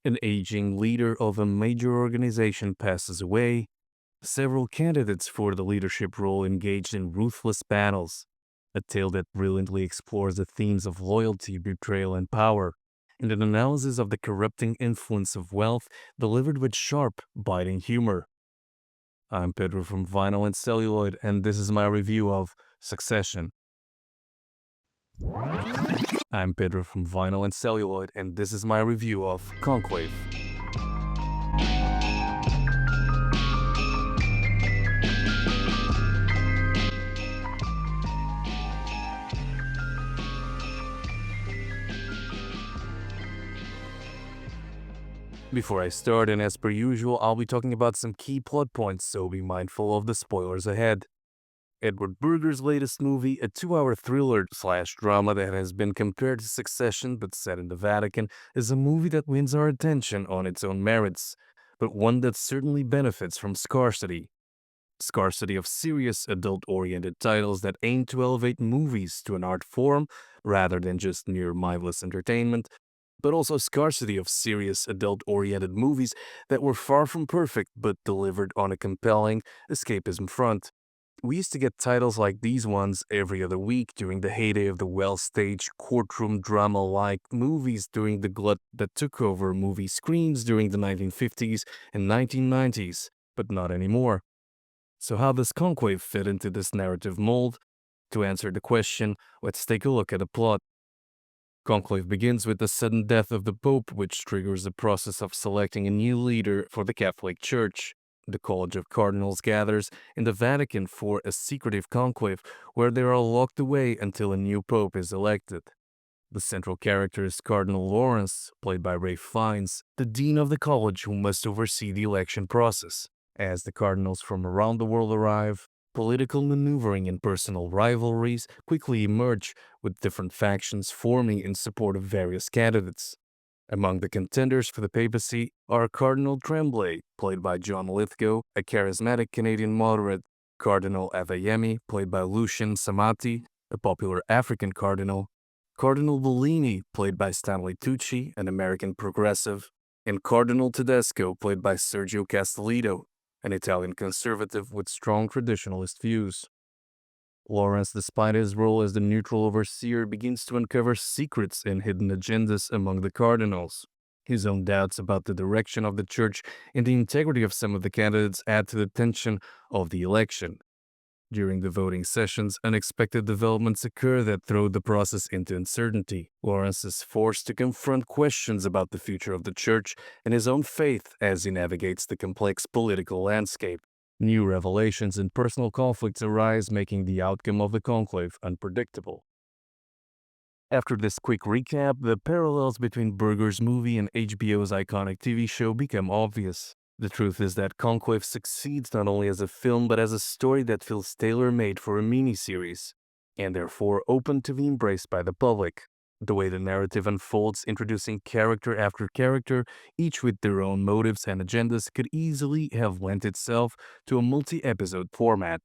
An aging leader of a major organization passes away. Several candidates for the leadership role engaged in ruthless battles. A tale that brilliantly explores the themes of loyalty, betrayal, and power, and an analysis of the corrupting influence of wealth delivered with sharp, biting humor. I'm Pedro from Vinyl and Celluloid, and this is my review of Succession. I'm Pedro from Vinyl and Celluloid, and this is my review of Conclave. Before I start, and as per usual, I'll be talking about some key plot points, so be mindful of the spoilers ahead. Edward Berger's latest movie, a 2-hour thriller slash drama that has been compared to Succession but set in the Vatican, is a movie that wins our attention on its own merits, but one that certainly benefits from scarcity. Scarcity of serious adult-oriented titles that aim to elevate movies to an art form rather than just mere mindless entertainment, but also scarcity of serious adult-oriented movies that were far from perfect but delivered on a compelling escapism front. We used to get titles like these ones every other week during the heyday of the well-staged courtroom drama-like movies during the glut that took over movie screens during the 1950s and 1990s, but not anymore. So how does Conclave fit into this narrative mold? To answer the question, let's take a look at the plot. Conclave begins with the sudden death of the Pope, which triggers the process of selecting a new leader for the Catholic Church. The College of Cardinals gathers in the Vatican for a secretive conclave where they are locked away until a new Pope is elected. The central character is Cardinal Lawrence, played by Ralph Fiennes, the dean of the college who must oversee the election process. As the cardinals from around the world arrive, political maneuvering and personal rivalries quickly emerge, with different factions forming in support of various candidates. Among the contenders for the papacy are Cardinal Tremblay, played by John Lithgow, a charismatic Canadian moderate, Cardinal Avayemi, played by Lucian Samati, a popular African cardinal, Cardinal Bellini, played by Stanley Tucci, an American progressive, and Cardinal Tedesco, played by Sergio Castellitto, an Italian conservative with strong traditionalist views. Lawrence, despite his role as the neutral overseer, begins to uncover secrets and hidden agendas among the cardinals. His own doubts about the direction of the church and the integrity of some of the candidates add to the tension of the election. During the voting sessions, unexpected developments occur that throw the process into uncertainty. Lawrence is forced to confront questions about the future of the church and his own faith as he navigates the complex political landscape. New revelations and personal conflicts arise, making the outcome of the conclave unpredictable. After this quick recap, the parallels between Berger's movie and HBO's iconic TV show become obvious. The truth is that Conclave succeeds not only as a film but as a story that feels tailor-made for a miniseries, and therefore open to be embraced by the public. The way the narrative unfolds, introducing character after character, each with their own motives and agendas, could easily have lent itself to a multi-episode format.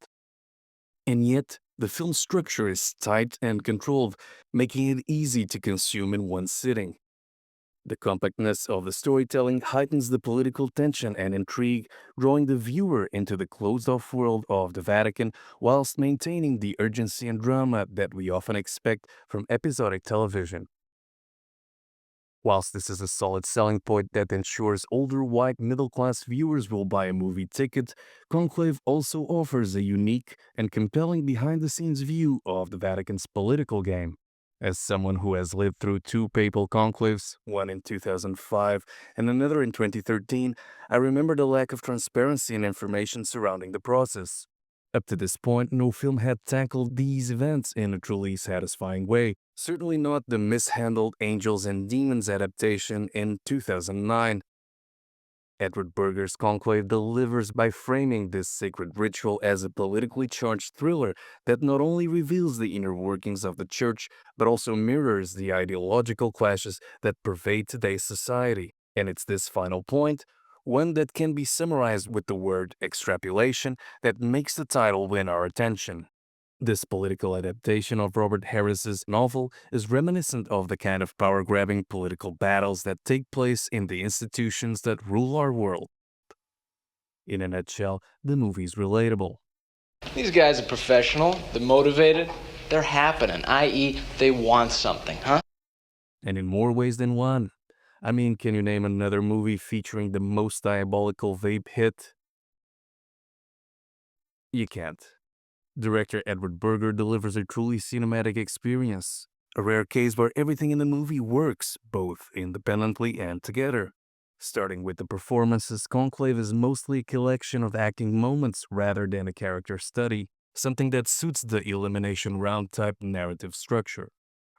And yet, the film's structure is tight and controlled, making it easy to consume in one sitting. The compactness of the storytelling heightens the political tension and intrigue, drawing the viewer into the closed-off world of the Vatican whilst maintaining the urgency and drama that we often expect from episodic television. Whilst this is a solid selling point that ensures older white middle-class viewers will buy a movie ticket, Conclave also offers a unique and compelling behind-the-scenes view of the Vatican's political game. As someone who has lived through two papal conclaves, one in 2005 and another in 2013, I remember the lack of transparency and information surrounding the process. Up to this point, no film had tackled these events in a truly satisfying way. Certainly not the mishandled Angels and Demons adaptation in 2009. Edward Berger's Conclave delivers by framing this sacred ritual as a politically charged thriller that not only reveals the inner workings of the church, but also mirrors the ideological clashes that pervade today's society. And it's this final point, one that can be summarized with the word extrapolation, that makes the title win our attention. This political adaptation of Robert Harris's novel is reminiscent of the kind of power-grabbing political battles that take place in the institutions that rule our world. In a nutshell, the movie is relatable. These guys are professional, they're motivated, they're happening, i.e., they want something, huh? And in more ways than one. I mean, can you name another movie featuring the most diabolical vape hit? You can't. Director Edward Berger delivers a truly cinematic experience, a rare case where everything in the movie works, both independently and together. Starting with the performances, Conclave is mostly a collection of acting moments rather than a character study, something that suits the elimination round type narrative structure.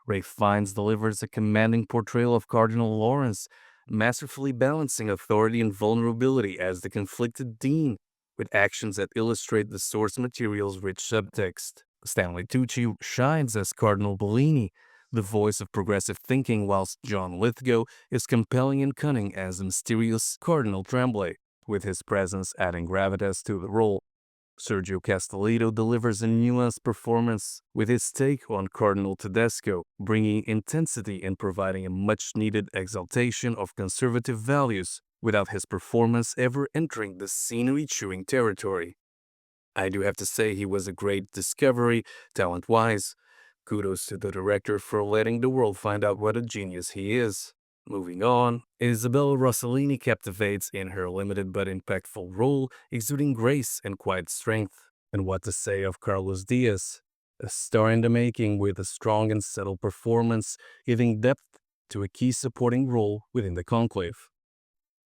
Ray Fiennes delivers a commanding portrayal of Cardinal Lawrence, masterfully balancing authority and vulnerability as the conflicted dean, with actions that illustrate the source material's rich subtext. Stanley Tucci shines as Cardinal Bellini, the voice of progressive thinking, whilst John Lithgow is compelling and cunning as the mysterious Cardinal Tremblay, with his presence adding gravitas to the role. Sergio Castellitto delivers a nuanced performance with his take on Cardinal Tedesco, bringing intensity and providing a much-needed exaltation of conservative values without his performance ever entering the scenery-chewing territory. I do have to say he was a great discovery, talent-wise. Kudos to the director for letting the world find out what a genius he is. Moving on, Isabella Rossellini captivates in her limited but impactful role, exuding grace and quiet strength. And what to say of Carlos Diaz? A star in the making with a strong and subtle performance, giving depth to a key supporting role within the conclave.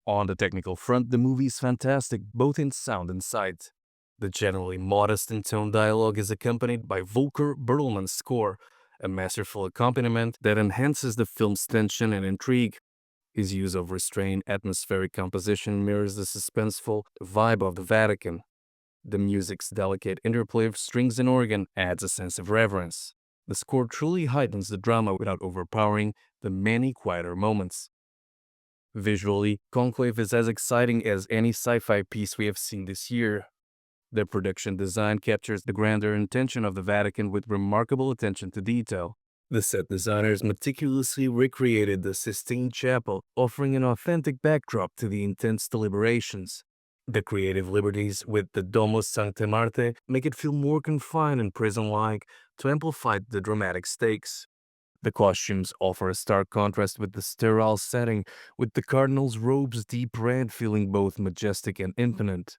On the technical front, the movie is fantastic, both in sound and sight. The generally modest in tone dialogue is accompanied by Volker Bertelmann's score, a masterful accompaniment that enhances the film's tension and intrigue. His use of restrained atmospheric composition mirrors the suspenseful vibe of the Vatican. The music's delicate interplay of strings and organ adds a sense of reverence. The score truly heightens the drama without overpowering the many quieter moments. Visually, Conclave is as exciting as any sci-fi piece we have seen this year. The production design captures the grandeur intention of the Vatican with remarkable attention to detail. The set designers meticulously recreated the Sistine Chapel, offering an authentic backdrop to the intense deliberations. The creative liberties with the Domus Sancta Marte make it feel more confined and prison-like to amplify the dramatic stakes. The costumes offer a stark contrast with the sterile setting, with the cardinal's robes deep red feeling both majestic and imponent.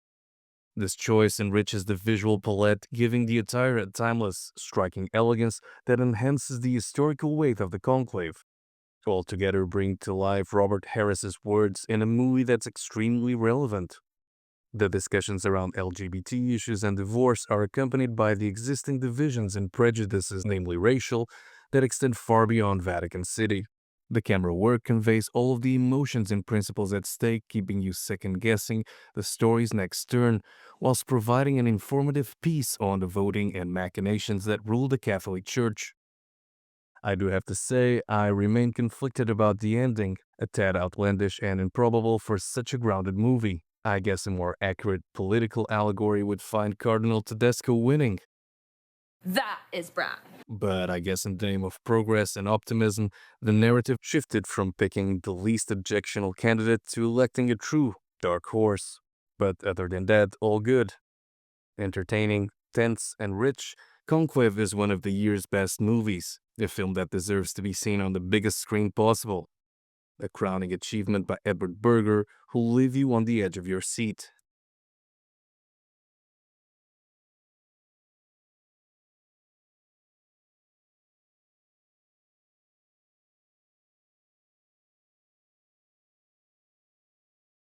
This choice enriches the visual palette, giving the attire a timeless, striking elegance that enhances the historical weight of the conclave. Altogether bring to life Robert Harris's words in a movie that's extremely relevant. The discussions around LGBT issues and divorce are accompanied by the existing divisions and prejudices, namely racial, that extend far beyond Vatican City. The camera work conveys all of the emotions and principles at stake, keeping you second-guessing the story's next turn, whilst providing an informative piece on the voting and machinations that rule the Catholic Church. I do have to say, I remain conflicted about the ending, a tad outlandish and improbable for such a grounded movie. I guess a more accurate political allegory would find Cardinal Tedesco winning. That is Brad. But I guess in the name of progress and optimism, the narrative shifted from picking the least objectionable candidate to electing a true dark horse. But other than that, all good. Entertaining, tense, and rich, Conclave is one of the year's best movies, a film that deserves to be seen on the biggest screen possible. A crowning achievement by Edward Berger who'll leave you on the edge of your seat.